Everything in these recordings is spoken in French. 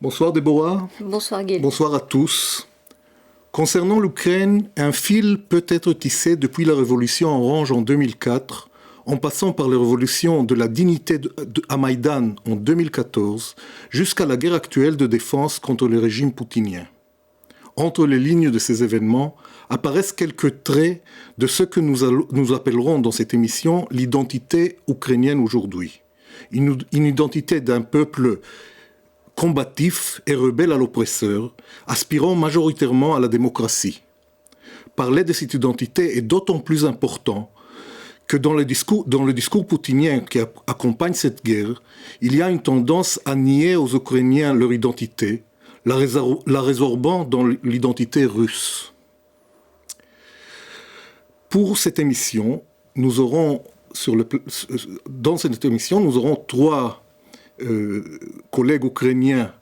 Bonsoir Déborah. Bonsoir Guy. Bonsoir à tous. Concernant l'Ukraine, un fil peut être tissé depuis la révolution orange en 2004, en passant par les révolutions de la dignité à Maïdan en 2014, jusqu'à la guerre actuelle de défense contre le régime poutinien. Entre les lignes de ces événements apparaissent quelques traits de ce que nous appellerons dans cette émission l'identité ukrainienne aujourd'hui. Une identité d'un peuple combatif et rebelle à l'oppresseur, aspirant majoritairement à la démocratie. Parler de cette identité est d'autant plus important que dans le discours poutinien qui accompagne cette guerre, il y a une tendance à nier aux Ukrainiens leur identité, la résorbant dans l'identité russe. Pour cette émission, nous aurons trois collègues ukrainiens,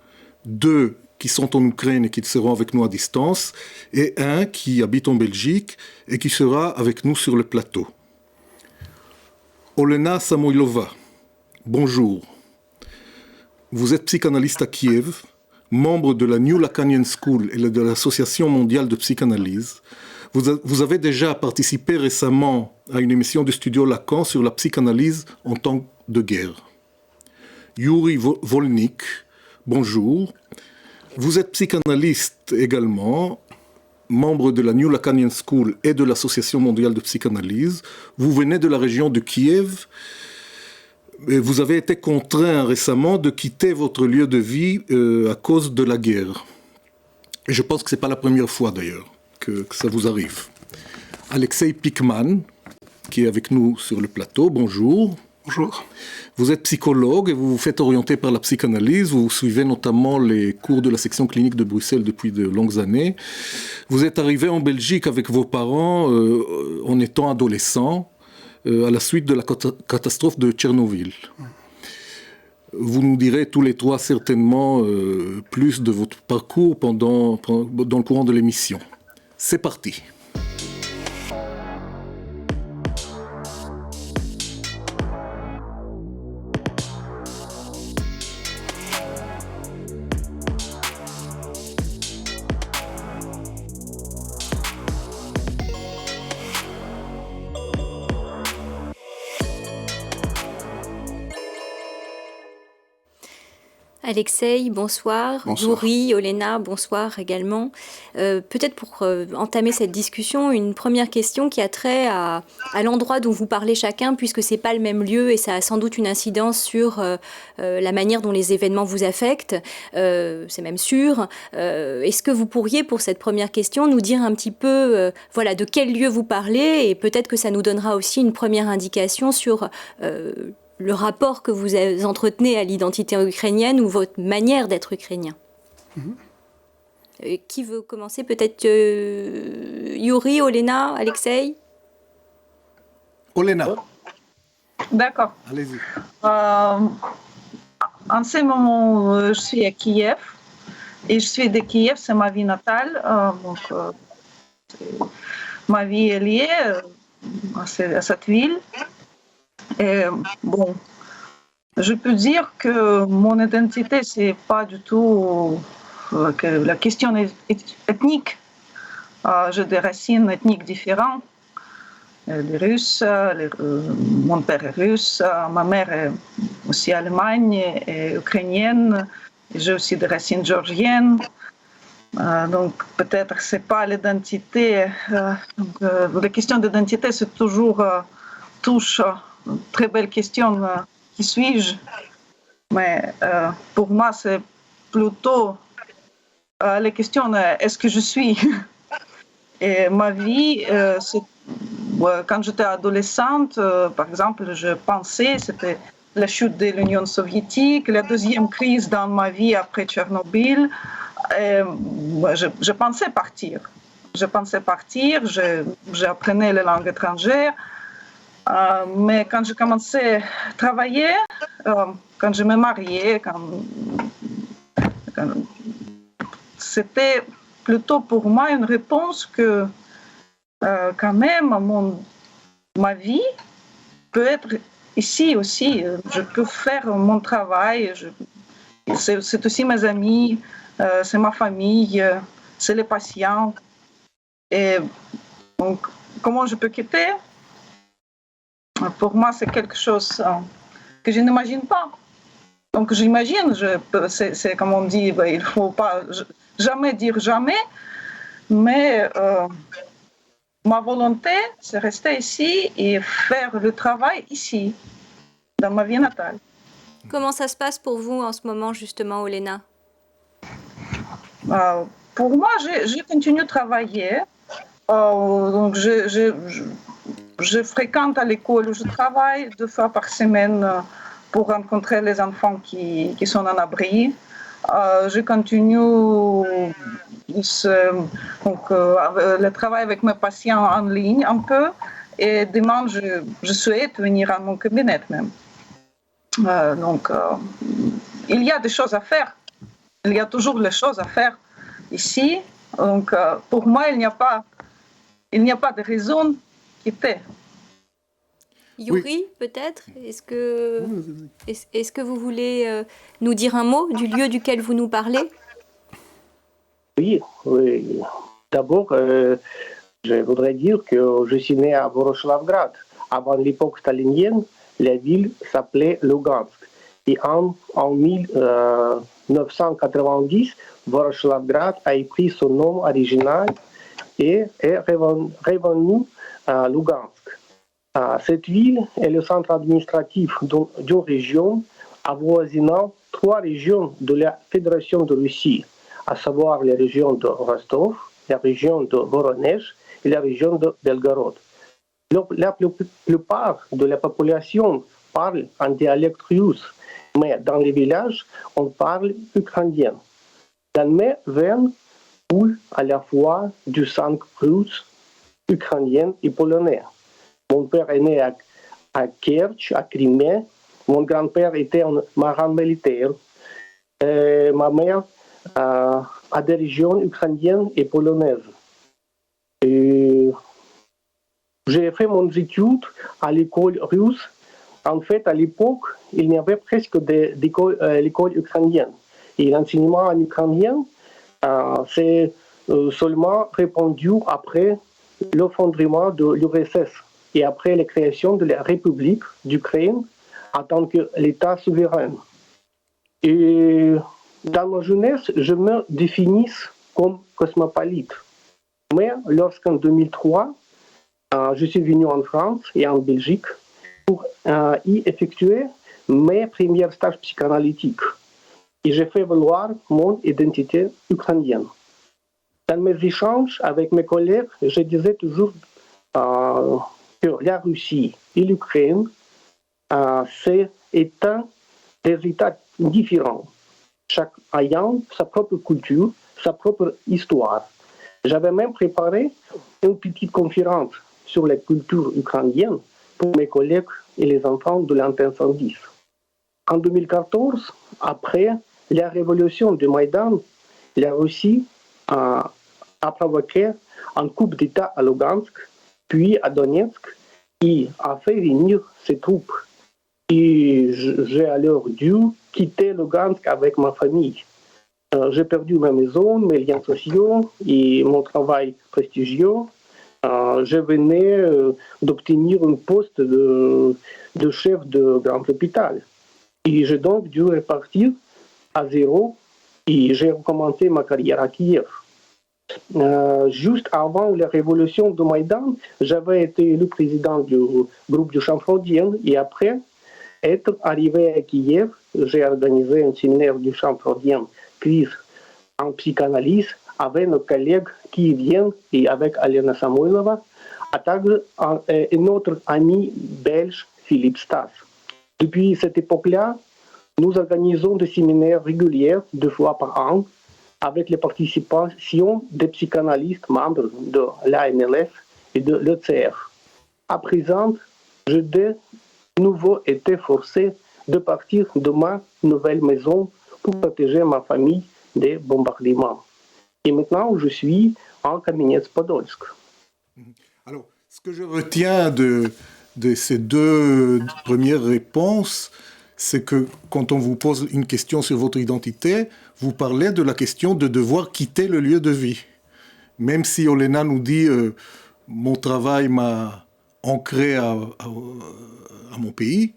2 qui sont en Ukraine et qui seront avec nous à distance, et 1 qui habite en Belgique et qui sera avec nous sur le plateau. Olena Samoilova, bonjour. Vous êtes psychanalyste à Kiev, membre de la New Lacanian School et de l'Association mondiale de psychanalyse. Vous avez déjà participé récemment à une émission du studio Lacan sur la psychanalyse en temps de guerre. Yuri Volnik, bonjour. Vous êtes psychanalyste également, membre de la New Lacanian School et de l'Association mondiale de psychanalyse. Vous venez de la région de Kiev. Et vous avez été contraint récemment de quitter votre lieu de vie à cause de la guerre. Et je pense que ce n'est pas la première fois d'ailleurs que ça vous arrive. Alexei Pikman, qui est avec nous sur le plateau, bonjour. Bonjour. Vous êtes psychologue et vous vous faites orienter par la psychanalyse. Vous suivez notamment les cours de la section clinique de Bruxelles depuis de longues années. Vous êtes arrivé en Belgique avec vos parents en étant adolescent à la suite de la catastrophe de Tchernobyl. Vous nous direz tous les trois certainement plus de votre parcours dans le courant de l'émission. C'est parti. Alexei, bonsoir. Yuri, Olena, bonsoir également. Peut-être pour entamer cette discussion, une première question qui a trait à l'endroit dont vous parlez chacun, puisque ce n'est pas le même lieu et ça a sans doute une incidence sur la manière dont les événements vous affectent. C'est même sûr. Est-ce que vous pourriez, pour cette première question, nous dire un petit peu de quel lieu vous parlez, et peut-être que ça nous donnera aussi une première indication sur le rapport que vous entretenez à l'identité ukrainienne ou votre manière d'être ukrainien. Qui veut commencer? Peut-être Yuri, Olena, Alexei? Olena. D'accord. Allez-y. En ce moment, je suis à Kiev. Et je suis de Kiev, c'est ma vie natale. Ma vie est liée à cette ville. Et je peux dire que mon identité, c'est pas du tout la question ethnique. J'ai des racines ethniques différentes. Les Russes, mon père est russe, ma mère est aussi allemande et ukrainienne. J'ai aussi des racines géorgiennes. Donc peut-être c'est pas l'identité. La question d'identité, c'est toujours touche une très belle question. Qui suis-je? Mais pour moi, c'est plutôt la question est-ce que je suis? Et ma vie, quand j'étais adolescente, par exemple, je pensais c'était la chute de l'Union soviétique, la deuxième crise dans ma vie après Tchernobyl. Je pensais partir. J'apprenais les langues étrangères. Mais quand j'ai commencé à travailler, quand je me mariais, c'était plutôt pour moi une réponse que quand même ma vie peut être ici aussi. Je peux faire mon travail. C'est aussi mes amis, c'est ma famille, c'est les patients. Et donc, comment je peux quitter? Pour moi, c'est quelque chose que je n'imagine pas. Donc, j'imagine, c'est comme on dit, il ne faut pas jamais dire jamais, mais ma volonté, c'est rester ici et faire le travail ici, dans ma vie natale. Comment ça se passe pour vous en ce moment, justement, Olena? Pour moi, je continue de travailler. Donc, je fréquente à l'école où je travaille 2 fois par semaine pour rencontrer les enfants qui sont en abri. Je continue le travail avec mes patients en ligne un peu et demain je souhaite venir à mon cabinet même. Donc il y a des choses à faire. Il y a toujours des choses à faire ici. Donc pour moi il n'y a pas de raison de quitter. Yuri, oui. Peut-être est-ce que vous voulez nous dire un mot du lieu duquel vous nous parlez? Oui. D'abord, je voudrais dire que je suis né à Voroslavgrad. Avant l'époque stalinienne, la ville s'appelait Lugansk. Et en 1990, Voroslavgrad a pris son nom original et est revenu à Lugansk. Cette ville est le centre administratif d'une région avoisinant 3 régions de la Fédération de Russie, à savoir les régions de Rostov, la région de Voronezh et la région de Belgorod. La plupart de la population parle en dialecte russe, mais dans les villages, on parle ukrainien. Dans mes veines coule à la fois du sang russe, ukrainien et polonais. Mon père est né à Kerch, à Crimée. Mon grand-père était un marin militaire. Ma mère a des régions ukrainiennes et polonaises. J'ai fait mon étude à l'école russe. En fait, à l'époque, il n'y avait presque l'école ukrainienne. Et l'enseignement en ukrainien, c'est seulement répandu après l'effondrement de l'URSS et après la création de la République d'Ukraine en tant que l'État souverain. Et dans ma jeunesse, je me définis comme cosmopolite. Mais lorsqu'en 2003, je suis venu en France et en Belgique pour y effectuer mes premiers stages psychanalytiques. Et j'ai fait valoir mon identité ukrainienne. Dans mes échanges avec mes collègues, je disais toujours que la Russie et l'Ukraine, c'est un des États différents, chaque ayant sa propre culture, sa propre histoire. J'avais même préparé une petite conférence sur la culture ukrainienne pour mes collègues et les enfants de l'antenne 110. En 2014, après la révolution de Maïdan, la Russie a provoqué un coup d'État à Lugansk, puis à Donetsk, et a fait venir ses troupes. Et j'ai alors dû quitter Lugansk avec ma famille. J'ai perdu ma maison, mes liens sociaux et mon travail prestigieux. Je venais d'obtenir un poste de chef de grand hôpital. Et j'ai donc dû repartir à zéro et j'ai recommencé ma carrière à Kiev. Juste avant la révolution de Maïdan, j'avais été élu président du groupe du Champ Freudien et après être arrivé à Kiev, j'ai organisé un séminaire du Champ Freudien, puis en psychanalyse avec nos collègues qui viennent et avec Alena Samoilova, à table un autre ami belge, Philippe Stas. Depuis cette époque-là, nous organisons des séminaires réguliers 2 fois par an avec la participation des psychanalystes membres de l'ANLF et de l'ECR. À présent, j'ai de nouveau été forcé de partir de ma nouvelle maison pour protéger ma famille des bombardements. Et maintenant, je suis en Kamenets-Podolsk. Alors, ce que je retiens de ces 2 premières réponses, c'est que quand on vous pose une question sur votre identité, vous parlez de la question de devoir quitter le lieu de vie. Même si Olena nous dit « mon travail m'a ancré à mon pays »,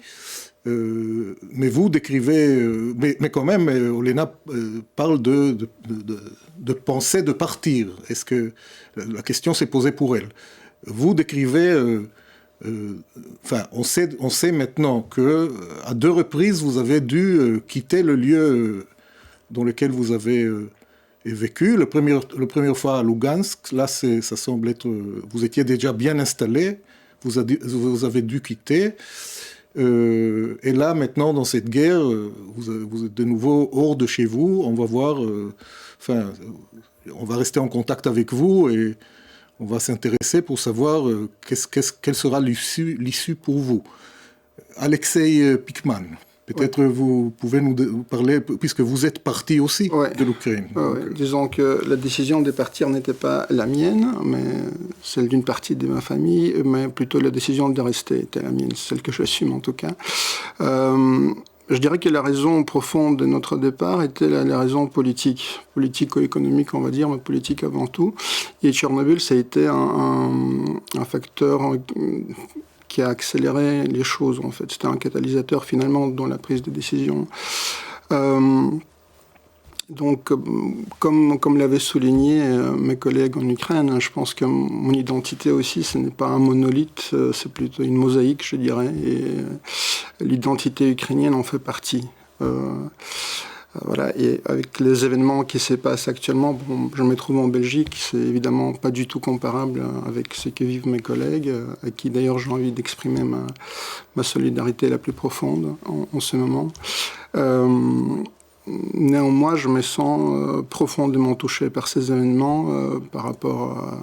mais vous décrivez... mais quand même, Olena parle de penser de partir. Est-ce que la question s'est posée pour elle? Vous décrivez... on sait maintenant que à 2 reprises vous avez dû quitter le lieu dans lequel vous avez vécu. La première fois à Lugansk, là ça semble être, vous étiez déjà bien installé, vous avez dû quitter. Et là maintenant dans cette guerre, vous êtes de nouveau hors de chez vous. On va voir, on va rester en contact avec vous et on va s'intéresser pour savoir quelle sera l'issue pour vous. Alexei Pikman, peut-être vous pouvez nous parler, puisque vous êtes parti aussi de l'Ukraine. Disons que la décision de partir n'était pas la mienne, mais celle d'une partie de ma famille, mais plutôt la décision de rester était la mienne, celle que j'assume en tout cas. Je dirais que la raison profonde de notre départ était la raison politico-économique, on va dire, mais politique avant tout. Et Tchernobyl, ça a été un facteur qui a accéléré les choses, en fait. C'était un catalyseur, finalement, dans la prise de décision. Donc, comme l'avaient souligné mes collègues en Ukraine, je pense que mon identité aussi, ce n'est pas un monolithe, c'est plutôt une mosaïque, je dirais, et l'identité ukrainienne en fait partie. Voilà, et avec les événements qui se passent actuellement, bon, je me trouve en Belgique, c'est évidemment pas du tout comparable avec ce que vivent mes collègues, à qui d'ailleurs j'ai envie d'exprimer ma solidarité la plus profonde en ce moment. Néanmoins, je me sens profondément touché par ces événements par rapport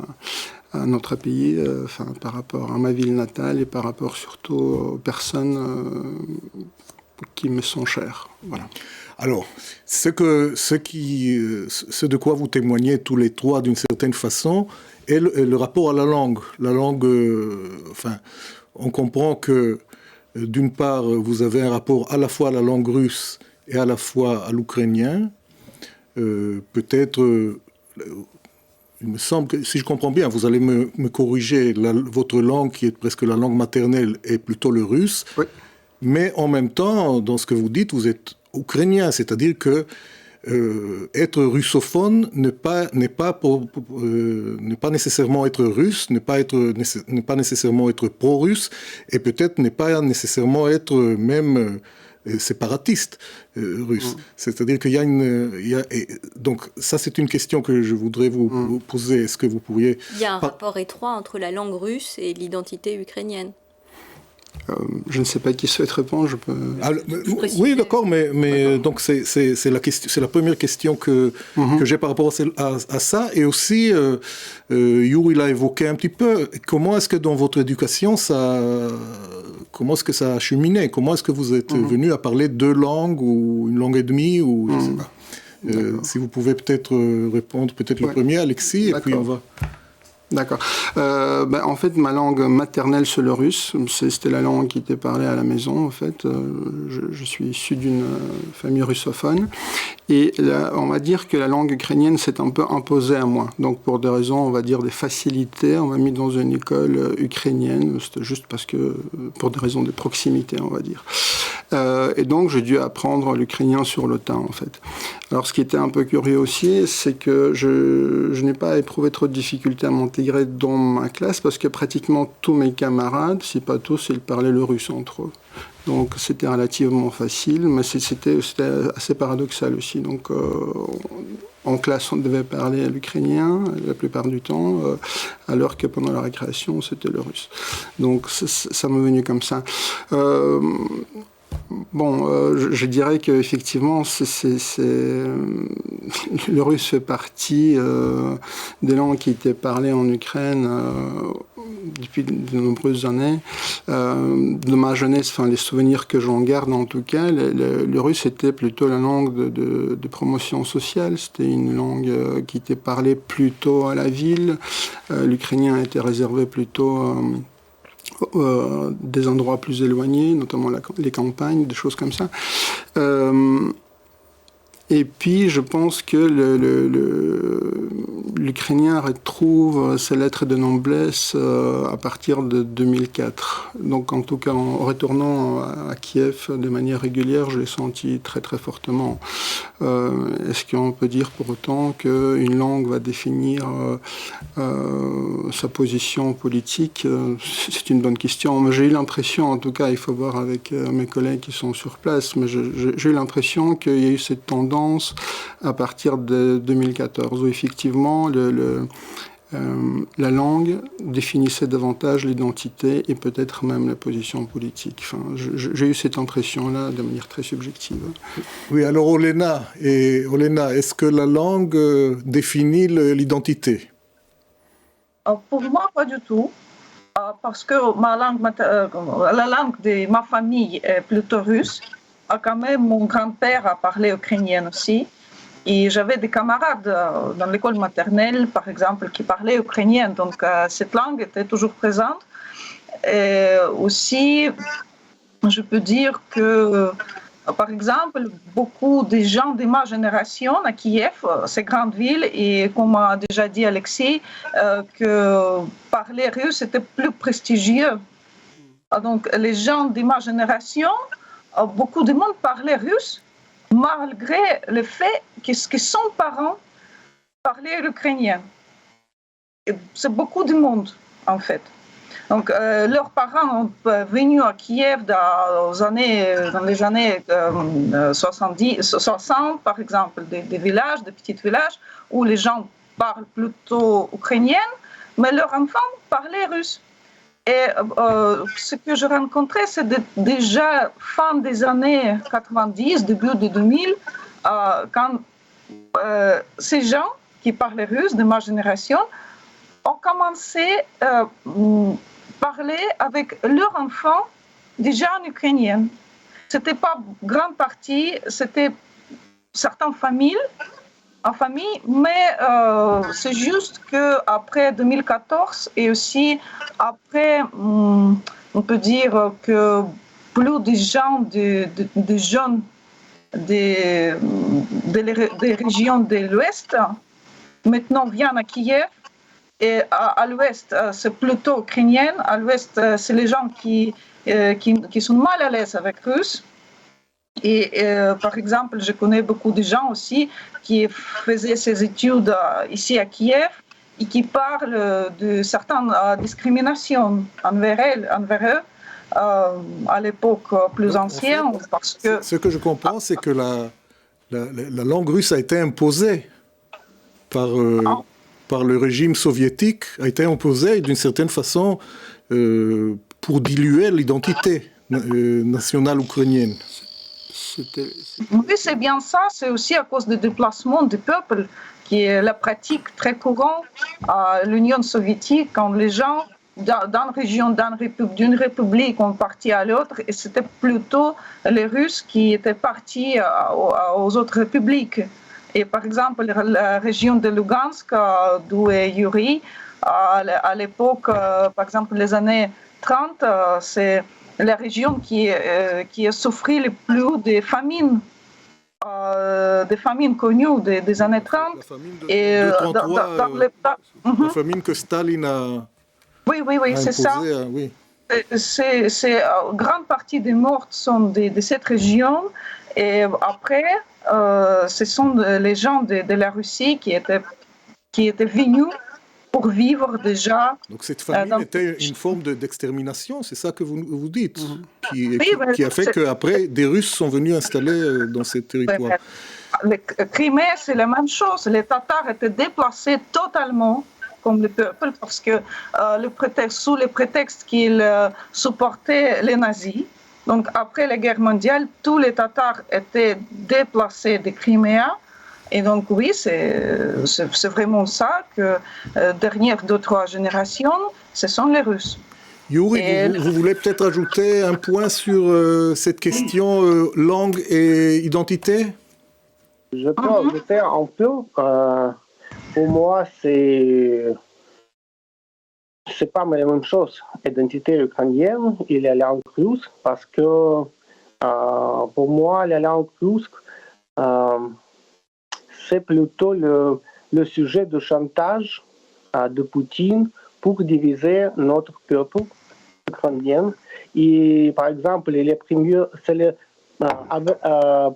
à notre pays, par rapport à ma ville natale et par rapport surtout aux personnes qui me sont chères. Voilà. Alors, ce de quoi vous témoignez tous les 3 d'une certaine façon est le rapport à la langue. La langue, on comprend que d'une part, vous avez un rapport à la fois à la langue russe et à la fois à l'ukrainien. Peut-être, il me semble que, si je comprends bien, vous allez me corriger, votre langue qui est presque la langue maternelle est plutôt le russe. Oui. Mais en même temps, dans ce que vous dites, vous êtes ukrainien, c'est-à-dire que être russophone n'est pas nécessairement être russe, n'est pas nécessairement être pro-russe, et peut-être n'est pas nécessairement être même séparatiste russe. C'est-à-dire qu'il y a donc ça c'est une question que je voudrais vous poser. Est-ce que vous pourriez... Il y a un rapport étroit entre la langue russe et l'identité ukrainienne. Je ne sais pas qui souhaite répondre. Je peux... Oui, d'accord, mais donc c'est la première question que j'ai par rapport à ça. Et aussi, Yuri l'a évoqué un petit peu. Comment est-ce que dans votre éducation, comment est-ce que ça a cheminé? Comment est-ce que vous êtes venu à parler 2 langues ou une langue et demie ou je sais pas. Si vous pouvez peut-être répondre, peut-être le premier, Alexis, et puis on va... D'accord. En fait, ma langue maternelle, c'est le russe. C'était la langue qui était parlée à la maison, en fait. Je suis issu d'une famille russophone. Et là, on va dire que la langue ukrainienne s'est un peu imposée à moi. Donc, pour des raisons, on va dire, des facilités, on m'a mis dans une école ukrainienne. C'était juste parce que, pour des raisons de proximité, on va dire. Et donc, j'ai dû apprendre l'ukrainien sur le tas, en fait. Alors, ce qui était un peu curieux aussi, c'est que je n'ai pas éprouvé trop de difficultés à m'intégrer dans ma classe parce que pratiquement tous mes camarades, si pas tous, ils parlaient le russe entre eux. Donc, c'était relativement facile, mais c'était assez paradoxal aussi. Donc, en classe, on devait parler l'ukrainien la plupart du temps, alors que pendant la récréation, c'était le russe. Donc, ça m'est venu comme ça. Je dirais qu'effectivement, le russe fait partie des langues qui étaient parlées en Ukraine depuis de nombreuses années. De ma jeunesse, enfin, les souvenirs que j'en garde en tout cas, le russe était plutôt la langue de promotion sociale. C'était une langue qui était parlée plutôt à la ville. L'ukrainien était réservé plutôt des endroits plus éloignés, notamment les campagnes, des choses comme ça. Et puis, je pense que l'Ukrainien retrouve ses lettres de noblesse à partir de 2004. Donc, en tout cas, en retournant à Kiev de manière régulière, je l'ai senti très, très fortement. Est-ce qu'on peut dire pour autant qu'une langue va définir sa position politique? C'est une bonne question. Mais j'ai eu l'impression, en tout cas, il faut voir avec mes collègues qui sont sur place, mais j'ai eu l'impression qu'il y a eu cette tendance à partir de 2014, où effectivement la langue définissait davantage l'identité et peut-être même la position politique. Enfin, j'ai eu cette impression-là de manière très subjective. Oui, alors Olena, est-ce que la langue définit l'identité? Pour moi, pas du tout. Parce que la langue de ma famille est plutôt russe. Quand même, mon grand-père a parlé ukrainien aussi. Et j'avais des camarades dans l'école maternelle, par exemple, qui parlaient ukrainien. Donc, cette langue était toujours présente. Et aussi, je peux dire que, par exemple, beaucoup de gens de ma génération à Kiev, ces grandes villes, et comme a déjà dit Alexis, que parler russe était plus prestigieux. Donc, les gens de ma génération, beaucoup de monde parlait russe, malgré le fait que son parent parlait l'ukrainien. C'est beaucoup de monde, en fait. Donc, leurs parents sont venus à Kiev dans les années 60, par exemple, des villages, des petits villages, où les gens parlent plutôt ukrainien, mais leurs enfants parlaient russe. Et ce que je rencontrais, c'est déjà fin des années 90, début de 2000, quand ces gens qui parlaient russe de ma génération ont commencé à parler avec leurs enfants déjà en ukrainien. Ce n'était pas grande partie, c'était certaines familles, mais c'est juste qu'après 2014 et aussi après, on peut dire que plus de gens, de jeunes des régions de l'Ouest maintenant viennent à Kiev. Et à l'Ouest, c'est plutôt ukrainien. À l'Ouest, c'est les gens qui sont mal à l'aise avec russe. Et par exemple, je connais beaucoup de gens aussi qui faisaient ces études ici à Kiev et qui parlent de certaines discriminations envers eux à l'époque plus ancienne. Parce que ce que je comprends, c'est que la langue russe a été imposée par le régime soviétique, a été imposée d'une certaine façon pour diluer l'identité nationale ukrainienne. Oui, c'est bien ça. C'est aussi à cause du déplacement du peuple, qui est la pratique très courante à l'Union soviétique, quand les gens d'une région, d'une république ont parti à l'autre, et c'était plutôt les Russes qui étaient partis aux autres républiques. Et par exemple, la région de Lugansk, d'où est Yuri, à l'époque, par exemple, les années 30, c'est la région qui a souffert le plus des famines connues des années 30. La famine de 33, la famine que Staline a oui, c'est imposée, ça. Oui. grande partie des morts sont de cette région. Et après, ce sont les gens de la Russie qui étaient venus pour vivre déjà. Donc cette famine était une forme d'extermination, c'est ça que vous dites, qui a fait qu'après, des Russes sont venus installer dans ces territoires. Le Crimée, c'est la même chose. Les Tatars étaient déplacés totalement comme le peuple parce que sous le prétexte qu'ils supportaient les nazis. Donc après la guerre mondiale, tous les Tatars étaient déplacés de Crimée. Et donc oui, c'est vraiment ça que dernière 2-3 générations, ce sont les Russes. Yuri, vous voulez peut-être ajouter un point sur cette question langue et identité? Je peux ajouter un peu. Pour moi, c'est pas la même chose. Identité ukrainienne et la langue russe, parce que pour moi, la langue russe, c'est plutôt le sujet de chantage de Poutine pour diviser notre peuple ukrainien. Et par exemple,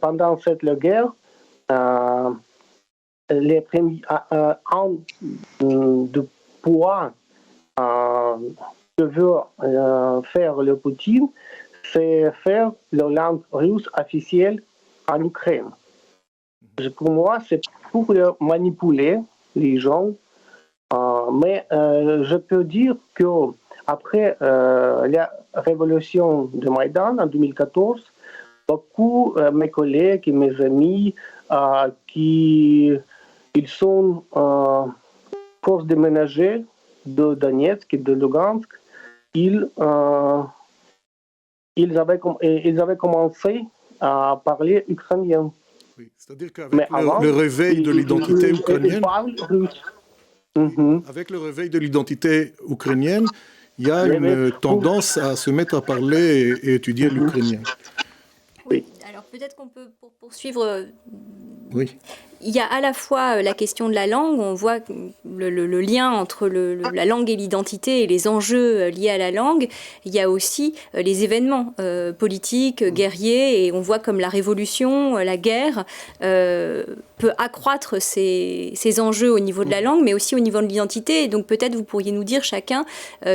pendant cette guerre, les premiers de poids que veut faire le Poutine, c'est faire la langue russe officielle en Ukraine. Pour moi, c'est pour manipuler les gens. Mais je peux dire qu'après la révolution de Maïdan en 2014, beaucoup de mes collègues et mes amis ils sont forcés de déménager de Donetsk et de Lugansk, ils avaient commencé à parler ukrainien. Oui, c'est-à-dire qu'avec le réveil de l'identité ukrainienne, avec le réveil de l'identité ukrainienne, il y a une tendance à se mettre à parler et étudier l'ukrainien. Oui. Alors peut-être qu'on peut poursuivre. Oui. Il y a à la fois la question de la langue, on voit le lien entre la langue et l'identité et les enjeux liés à la langue. Il y a aussi les événements politiques, guerriers, et on voit comme la révolution, la guerre peut accroître ces enjeux au niveau de la langue, mais aussi au niveau de l'identité. Et donc peut-être vous pourriez nous dire chacun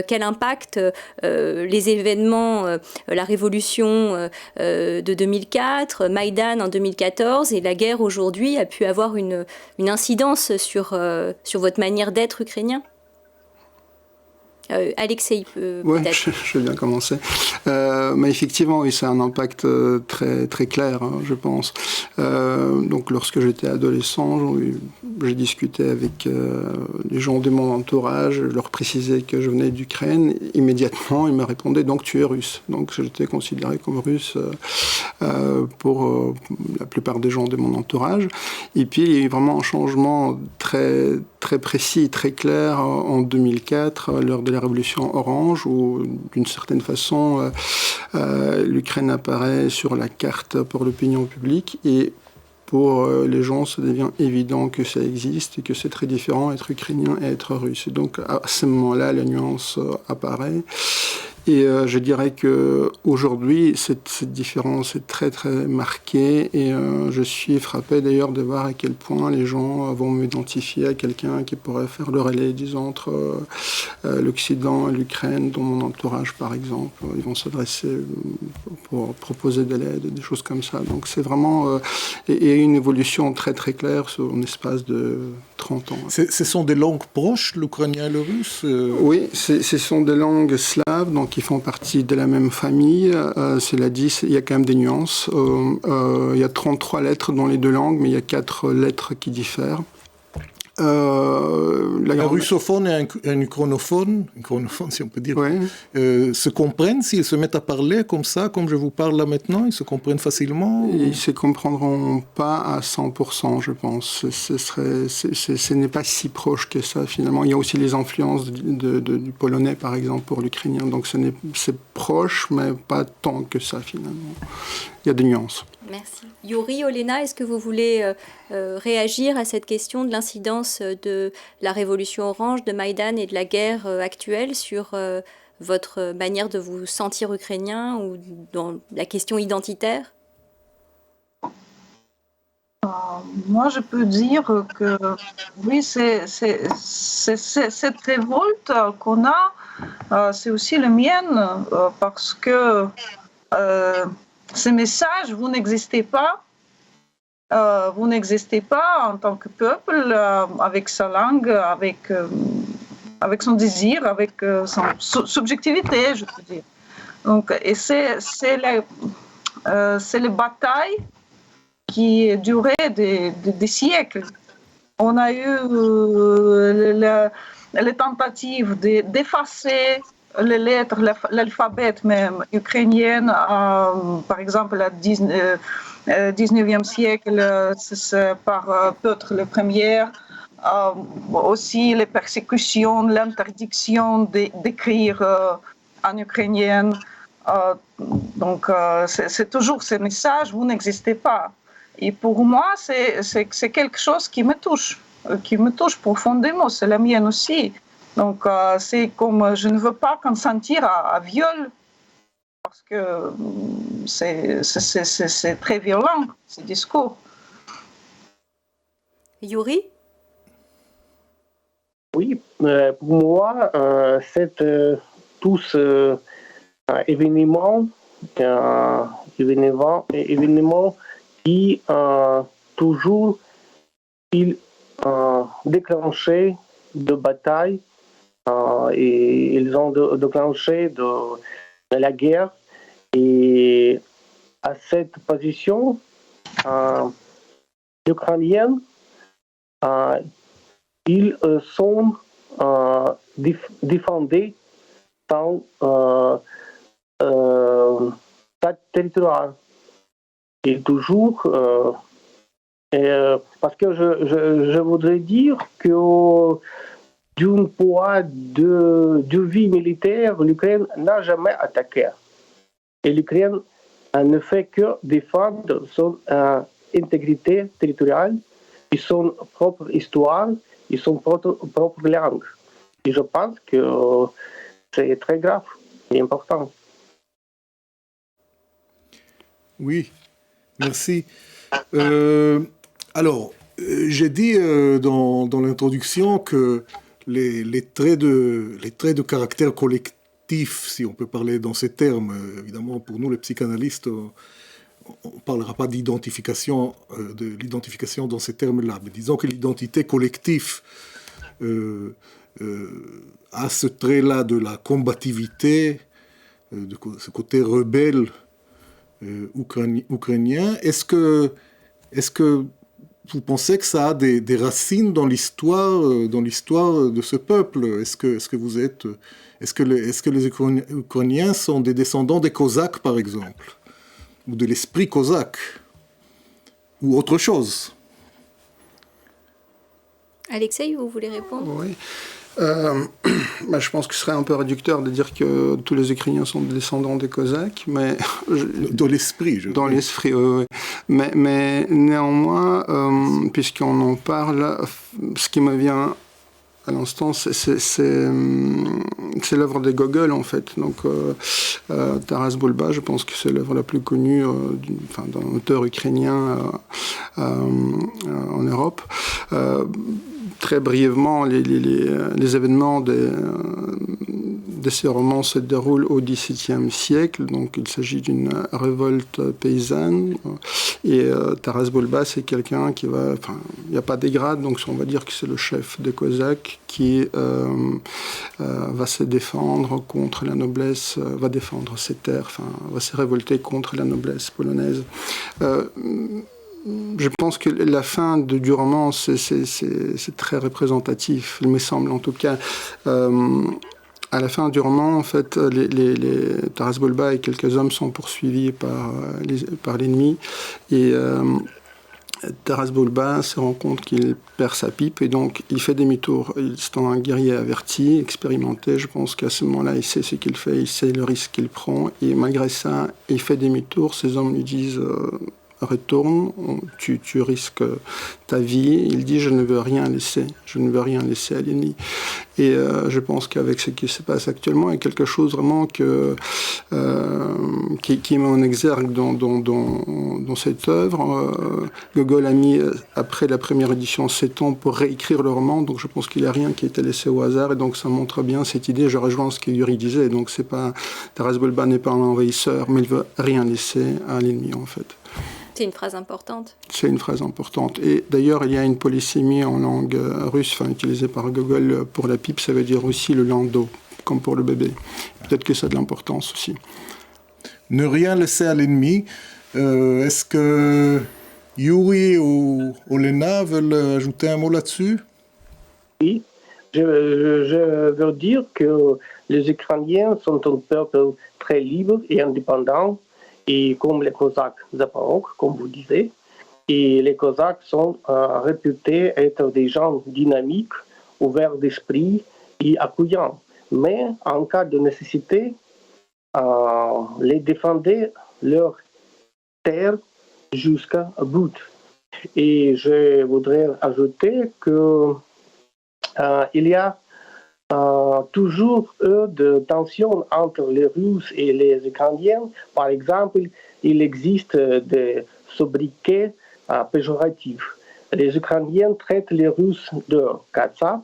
quel impact les événements, la révolution de 2004, Maïdan en 2014 et la guerre aujourd'hui a pu avoir une incidence sur votre manière d'être ukrainien. Alexei, oui, peut-être. Je vais bien commencer. Mais effectivement, oui, c'est un impact très, très clair, hein, je pense. Donc, lorsque j'étais adolescent, j'ai discuté avec les gens de mon entourage, je leur précisais que je venais d'Ukraine. Immédiatement, ils me répondaient, donc tu es russe. Donc, j'étais considéré comme russe pour la plupart des gens de mon entourage. Et puis, il y a eu vraiment un changement très, très précis, très clair en 2004, lors de la révolution orange, où d'une certaine façon l'Ukraine apparaît sur la carte pour l'opinion publique et pour les gens, ça devient évident que ça existe et que c'est très différent être ukrainien et être russe. Et donc à ce moment-là, la nuance apparaît. Et je dirais qu'aujourd'hui, cette différence est très très marquée et je suis frappé d'ailleurs de voir à quel point les gens vont m'identifier à quelqu'un qui pourrait faire le relais, disons, entre l'Occident et l'Ukraine, dans mon entourage par exemple. Ils vont s'adresser pour proposer de l'aide, des choses comme ça. Donc c'est vraiment une évolution très très claire sur un espace de 30 ans. Ce sont des langues proches, l'ukrainien et le russe Oui, ce sont des langues slaves, donc qui font partie de la même famille. Cela dit, il y a quand même des nuances. Il y a 33 lettres dans les deux langues, mais il y a 4 lettres qui diffèrent. Un russophone et un uchronophone si on peut dire, se comprennent s'ils se mettent à parler comme ça, comme je vous parle là maintenant, ils se comprennent facilement? Ils ne se comprendront pas à 100%, je pense. Ce n'est pas si proche que ça, finalement. Il y a aussi les influences du polonais, par exemple, pour l'ukrainien. Donc c'est proche, mais pas tant que ça, finalement. Il y a des nuances. Merci. Yuri, Olena, est-ce que vous voulez réagir à cette question de l'incidence de la révolution orange, de Maïdan et de la guerre actuelle sur votre manière de vous sentir ukrainien ou dans la question identitaire? Moi, je peux dire que oui, c'est cette révolte qu'on a, c'est aussi la mienne, parce que ces messages, vous n'existez pas. Vous n'existez pas en tant que peuple, avec sa langue, avec son désir, avec son subjectivité, je peux dire. Donc, et c'est les batailles qui duraient des siècles. On a eu les tentatives d'effacer les lettres, l'alphabet même ukrainien, par exemple, au 19e siècle, c'est par Piotr le Premier, aussi les persécutions, l'interdiction d'écrire en ukrainien. Donc, c'est toujours ce message, vous n'existez pas. Et pour moi, c'est quelque chose qui me touche profondément, c'est la mienne aussi. Donc, c'est comme je ne veux pas consentir à viol, parce que c'est très violent, ce discours. Yuri? Oui, pour moi, tous événements qui toujours ils déclenché de batailles et ils ont déclenché de la guerre. Et à cette position, l'Ukrainien, ils sont défendus dans sa territoire. Et toujours, parce que je voudrais dire que d'un point de vie militaire, l'Ukraine n'a jamais attaqué. Et l'Ukraine ne fait que défendre son intégrité territoriale et son propre histoire et son propre langue. Et je pense que c'est très grave et important. Oui, merci. Alors, j'ai dit dans l'introduction que les traits de caractère collectif, si on peut parler dans ces termes, évidemment pour nous les psychanalystes, on ne parlera pas d'identification dans ces termes-là, mais disons que l'identité collective a ce trait-là de la combativité, de ce côté rebelle ukrainien. Est-ce que vous pensez que ça a des racines dans l'histoire de ce peuple? Est-ce que les Ukrainiens sont des descendants des Cosaques, par exemple, ou de l'esprit cosaque, ou autre chose? Alexei, vous voulez répondre? Oui. Je pense que ce serait un peu réducteur de dire que tous les Ukrainiens sont descendants des Cosaques, mais dans l'esprit, dans l'esprit, oui. Mais néanmoins, puisqu'on en parle, ce qui me vient à l'instant, c'est l'œuvre de Gogol, en fait. Donc, Taras Bulba, je pense que c'est l'œuvre la plus connue d'un auteur ukrainien en Europe. Très brièvement, les événements de ces romans se déroulent au XVIIe siècle. Donc, il s'agit d'une révolte paysanne. Et Taras Bulba, c'est quelqu'un qui va... Enfin, il n'y a pas des grades, donc on va dire que c'est le chef des Cosaques qui va se défendre contre la noblesse, va défendre ses terres, va se révolter contre la noblesse polonaise. Je pense que la fin du roman, c'est très représentatif, il me semble en tout cas. À la fin du roman, en fait, Taras Bulba et quelques hommes sont poursuivis par l'ennemi. Et Taras Bulba se rend compte qu'il perd sa pipe et donc il fait demi-tour. C'est un guerrier averti, expérimenté. Je pense qu'à ce moment-là, il sait ce qu'il fait, il sait le risque qu'il prend. Et malgré ça, il fait demi-tour. Ces hommes lui disent retourne, tu risques ta vie. Il dit, je ne veux rien laisser à l'ennemi. Et je pense qu'avec ce qui se passe actuellement, il y a quelque chose vraiment qui met en exergue dans cette œuvre. Gogol a mis, après la première édition, 7 ans pour réécrire le roman, donc je pense qu'il n'y a rien qui a été laissé au hasard, et donc ça montre bien cette idée. Je rejoins ce que Yuri disait, donc c'est pas, Taras Bulba n'est pas un envahisseur, mais il veut rien laisser à l'ennemi, en fait. C'est une phrase importante. C'est une phrase importante. Et d'ailleurs, il y a une polysémie en langue russe, utilisée par Gogol pour la pipe, ça veut dire aussi le landau, comme pour le bébé. Peut-être que ça a de l'importance aussi. Ne rien laisser à l'ennemi. Est-ce que Yuri ou Olena veulent ajouter un mot là-dessus? Oui, je veux dire que les Ukrainiens sont un peuple très libre et indépendant, et comme les Cosaques zaporok, comme vous disiez. Et les Cosaques sont réputés être des gens dynamiques, ouverts d'esprit et accueillants. Mais en cas de nécessité, les défendaient leur terre jusqu'à bout. Et je voudrais ajouter que il y a toujours eu de tensions entre les Russes et les Ukrainiens. Par exemple, il existe des sobriquets péjoratifs. Les Ukrainiens traitent les Russes de Katsap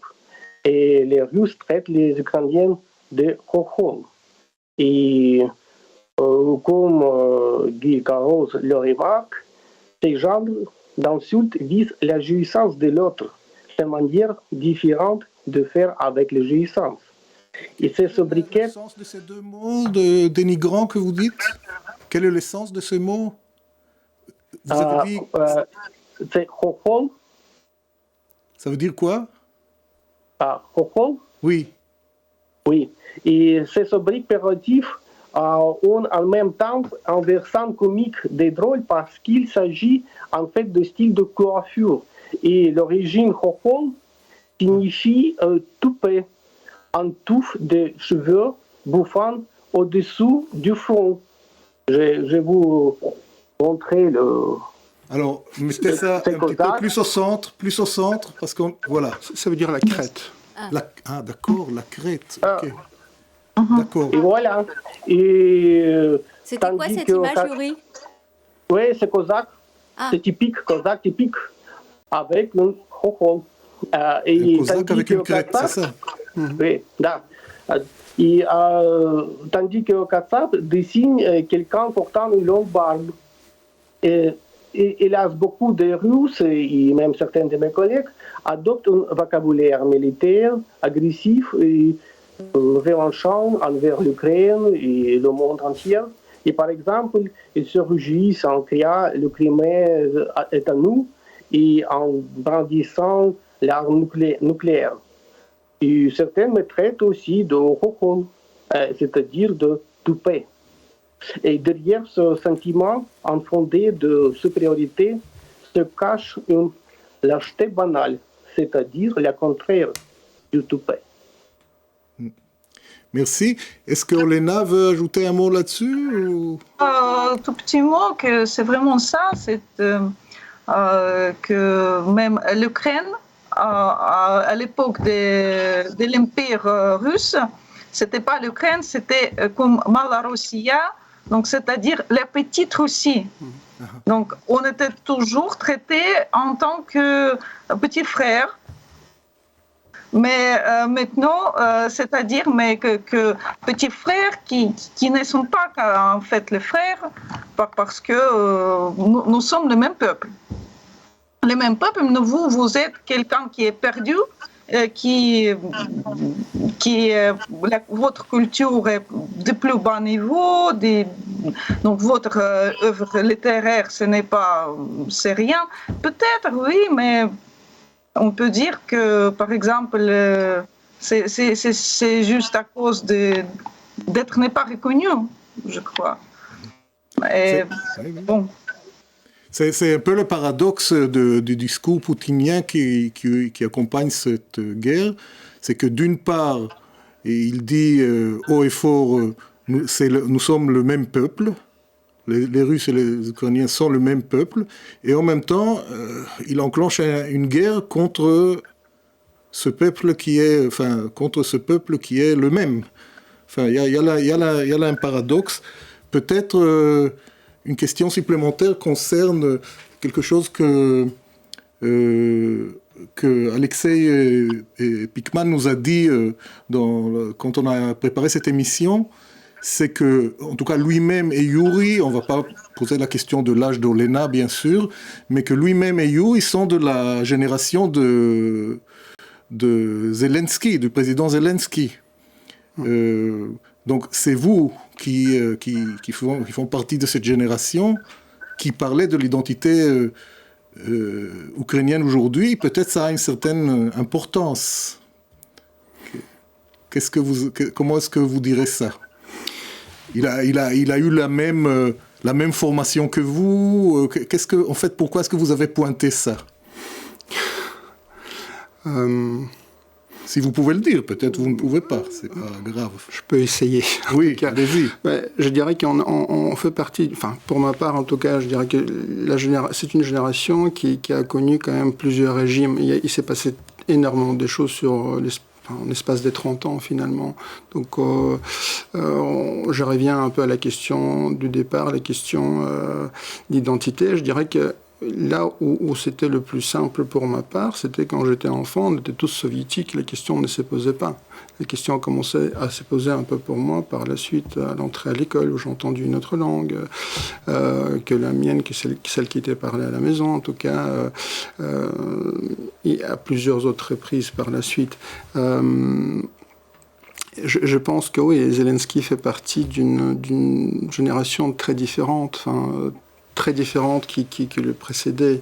et les Russes traitent les Ukrainiens de Khokhol. Et comme Guy Caros le remarque, ces genres d'insultes visent la jouissance de l'autre, de manière différente de faire avec les jouissances. Et c'est sobriquet. Quel est le sens de ces deux mots dénigrants que vous dites? Quel est le sens de ces mots? Vous avez dit... c'est Khokhol. Ça veut dire quoi? Khokhol? Oui. Oui. Et ces sobriquets péjoratifs ont en même temps un versant comique des drôles parce qu'il s'agit en fait de style de coiffure. Et l'origine Khokhol signifie toupet, un touffe de cheveux bouffant au-dessous du front. Je vais vous montrer le... Alors, mettez ça un petit peu plus au centre, parce qu'on... Voilà. Ça veut dire la crête. D'accord, la crête. Ok. D'accord. Et voilà. Et, c'était quoi cette image, Yuri? Oui, c'est cosaque. C'est typique, cosaque typique, avec un Khokhol. Un cosaque avec une crête, c'est ça? Oui, da. Et, tandis que Katsap dessine quelqu'un portant une longue barbe. Et, hélas, beaucoup de Russes, et même certains de mes collègues, adoptent un vocabulaire militaire, agressif et revanchant envers l'Ukraine et le monde entier. Et par exemple, ils se réjouissent en criant « le Crimée est à nous » et en brandissant l'arme nucléaire. Et certains me traitent aussi de Khokhol, c'est-à-dire de toupet. Et derrière ce sentiment infondé de supériorité se cache une lâcheté banale, c'est-à-dire le contraire du toupet. Merci. Est-ce que Olena veut ajouter un mot là-dessus ou... Tout petit mot, que c'est vraiment ça, c'est que même l'Ukraine, à l'époque de l'Empire russe, c'était pas l'Ukraine, c'était comme Malorussia, donc c'est-à-dire la petite Russie. Donc on était toujours traité en tant que petit frère. Mais maintenant, c'est-à-dire que petits frères qui ne sont pas en fait les frères, parce que nous sommes le même peuple. Le même peuple, mais vous êtes quelqu'un qui est perdu, votre culture est de plus bas niveau, donc votre œuvre littéraire, c'est rien. Peut-être, oui, mais on peut dire que, par exemple, c'est juste à cause d'être n'est pas reconnu, je crois. Et, bon. C'est un peu le paradoxe du discours poutinien qui accompagne cette guerre. C'est que d'une part, il dit haut et fort, nous sommes le même peuple, les Russes et les Ukrainiens sont le même peuple, et en même temps, il enclenche une guerre contre ce peuple qui est le même. Enfin, il y a là un paradoxe. Peut-être une question supplémentaire concerne quelque chose que Alexei et Pikman nous a dit quand on a préparé cette émission, c'est que, en tout cas lui-même et Yuri, on ne va pas poser la question de l'âge d'Olena bien sûr, mais que lui-même et Yuri sont de la génération de Zelensky, du président Zelensky. Donc c'est vous qui font partie de cette génération qui parlait de l'identité ukrainienne aujourd'hui. Peut-être ça a une certaine importance. Comment est-ce que vous direz ça? Il a eu la même formation que vous. En fait, pourquoi est-ce que vous avez pointé ça? Si vous pouvez le dire, peut-être vous ne pouvez pas, c'est pas grave. Je peux essayer. Oui, allez-y. Je dirais qu'on fait partie, enfin pour ma part en tout cas, je dirais que c'est une génération qui a connu quand même plusieurs régimes. Il s'est passé énormément de choses en l'espace des 30 ans finalement. Donc je reviens un peu à la question du départ, la question d'identité. Je dirais que là où c'était le plus simple pour ma part, c'était quand j'étais enfant, on était tous soviétiques, les questions ne se posaient pas. Les questions ont commencé à se poser un peu pour moi par la suite, à l'entrée à l'école, où j'ai entendu une autre langue, que la mienne, que celle qui était parlée à la maison, en tout cas, et à plusieurs autres reprises par la suite. Je pense que oui, Zelensky fait partie d'une génération très différente, très différente qui le précédait.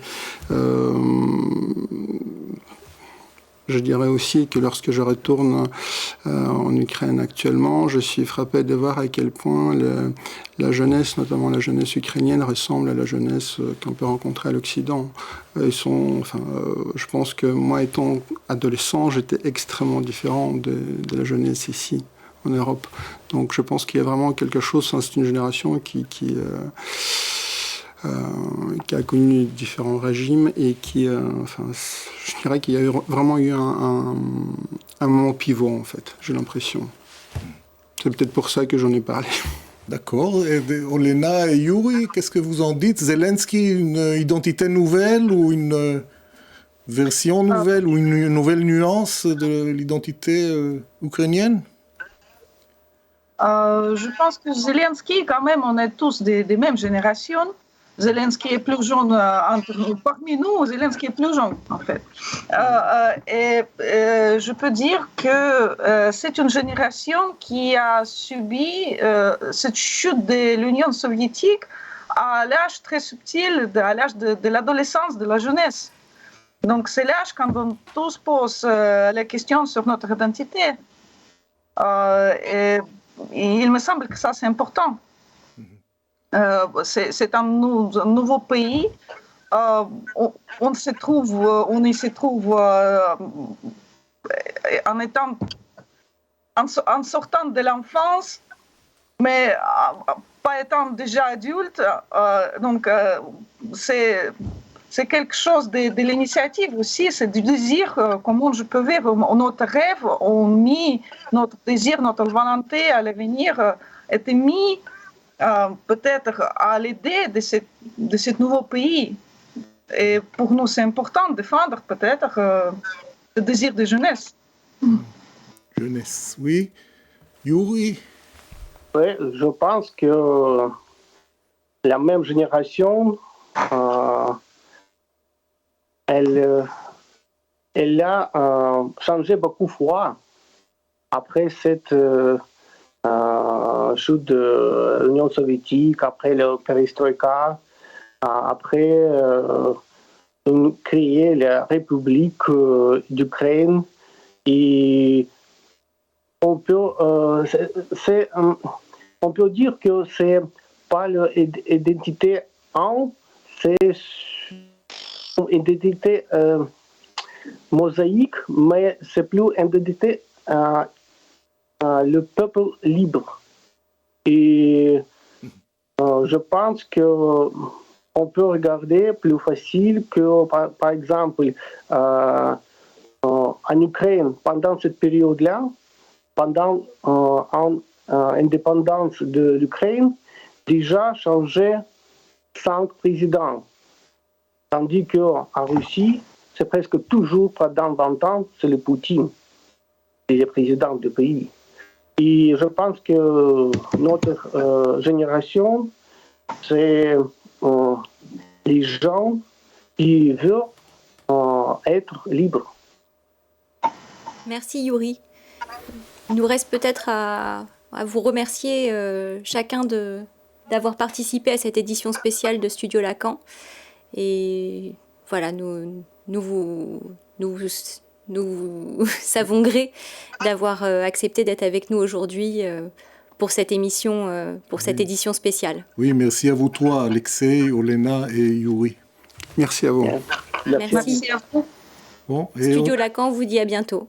Je dirais aussi que lorsque je retourne en Ukraine actuellement, je suis frappé de voir à quel point la jeunesse, notamment la jeunesse ukrainienne, ressemble à la jeunesse qu'on peut rencontrer à l'Occident. Je pense que moi, étant adolescent, j'étais extrêmement différent de la jeunesse ici, en Europe. Donc je pense qu'il y a vraiment quelque chose, c'est une génération qui a connu différents régimes et je dirais qu'il y a vraiment eu un moment pivot, en fait, j'ai l'impression. C'est peut-être pour ça que j'en ai parlé. D'accord. Et Olena et Yuri, qu'est-ce que vous en dites? Zelensky, une identité nouvelle ou une version nouvelle ou une nouvelle nuance de l'identité ukrainienne? Je pense que Zelensky, quand même, on est tous des mêmes générations. Zelensky est plus jeune parmi nous, Zelensky est plus jeune en fait. Je peux dire que c'est une génération qui a subi cette chute de l'Union soviétique à l'âge très subtil, à l'âge de l'adolescence, de la jeunesse. Donc c'est l'âge quand on tous pose la question sur notre identité. Et il me semble que ça c'est important. C'est un nouveau pays. On y se trouve en sortant de l'enfance, mais pas étant déjà adulte. Donc c'est quelque chose de l'initiative aussi, c'est du désir, comment je peux vivre notre rêve, on mis notre désir, notre volonté à l'avenir était mis peut-être à l'idée de ce nouveau pays. Et pour nous, c'est important de défendre peut-être le désir de jeunesse. Jeunesse, oui. Yuri? Oui, je pense que la même génération, elle a changé beaucoup de fois après cette chute de l'Union soviétique, après le perestroïka, après créer la République d'Ukraine. Et on peut dire que c'est pas l'identité c'est une identité mosaïque, mais c'est plus une identité le peuple libre. Et je pense qu'on peut regarder plus facile que, par exemple, en Ukraine, pendant cette période-là, pendant l'indépendance de l'Ukraine, déjà changé 5 présidents. Tandis qu'en Russie, c'est presque toujours pendant 20 ans, c'est le Poutine qui est le président du pays. Et je pense que notre génération, c'est les gens qui veulent être libres. Merci Yuri. Il nous reste peut-être à vous remercier chacun d'avoir participé à cette édition spéciale de Studio Lacan. Et voilà, nous savons gré d'avoir accepté d'être avec nous aujourd'hui pour cette émission, pour cette édition spéciale. Oui, merci à vous trois, Alexei, Olena et Yuri. Merci à vous. Merci à vous. Bon, Studio Lacan vous dit à bientôt.